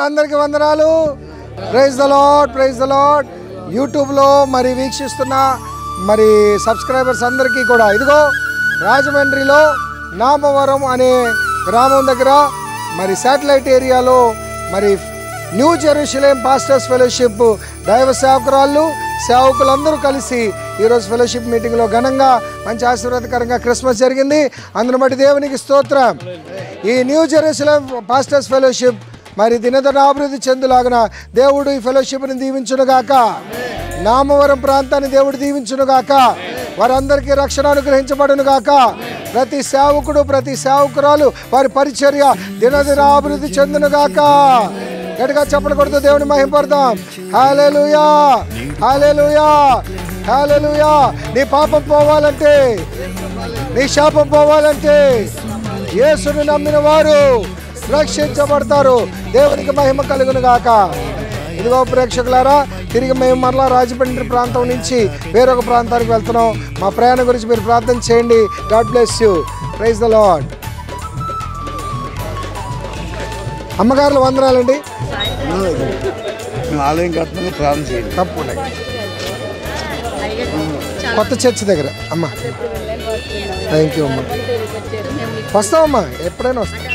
అందరికీ వందనాలు. Praise the Lord, praise the Lord. యూట్యూబ్లో మరి వీక్షిస్తున్న మరి సబ్స్క్రైబర్స్ అందరికీ కూడా ఇదిగో రాజమండ్రిలో నామవరం అనే గ్రామం దగ్గర మరి శాటిలైట్ ఏరియాలో మరి న్యూ జెరూసలేం పాస్టర్స్ ఫెలోషిప్ దైవ సేవకురాళ్ళు సేవకులందరూ కలిసి ఈరోజు ఫెలోషిప్ మీటింగ్లో ఘనంగా మంచి ఆశీర్వాదకరంగా క్రిస్మస్ జరిగింది. అందును బట్టి దేవునికి స్తోత్రం. ఈ న్యూ జెరూసలేం పాస్టర్స్ ఫెలోషిప్ మరి దినదిన అభివృద్ధి చెందులాగున దేవుడు ఈ ఫెలోషిప్ని దీవించునుగాక. నామవరం ప్రాంతాన్ని దేవుడు దీవించునుగాక. వారందరికీ రక్షణ అనుగ్రహించబడునుగాక. ప్రతి సేవకుడు ప్రతి సేవకురాలు వారి పరిచర్య దినదిన అభివృద్ధి చెందునుగాక. గట్టిగా చెప్పలు కొడుతూ దేవుని మహిమపడదాం. హల్లెలూయా, హల్లెలూయా, హల్లెలూయా. నీ పాపం పోవాలంటే, నీ శాపం పోవాలంటే యేసుని నమ్మిన వారు రక్షించబడతారు. దేవునికి మహిమ కలుగును గాక. ఇదిగో ప్రేక్షకులారా, తిరిగి మేము మరలా రాజమండ్రి ప్రాంతం నుంచి వేరొక ప్రాంతానికి వెళ్తున్నాం. మా ప్రయాణం గురించి మీరు ప్రార్థన చేయండి. God bless you. Praise the Lord. అమ్మగారులు వందనాలండి. ఆలయం కట్టడానికి ప్రార్థన చేయండి. తప్పకుండా కొత్త చర్చ్ దగ్గర అమ్మ. థ్యాంక్ యూ అమ్మ. వస్తామమ్మా, ఎప్పుడైనా వస్తాం.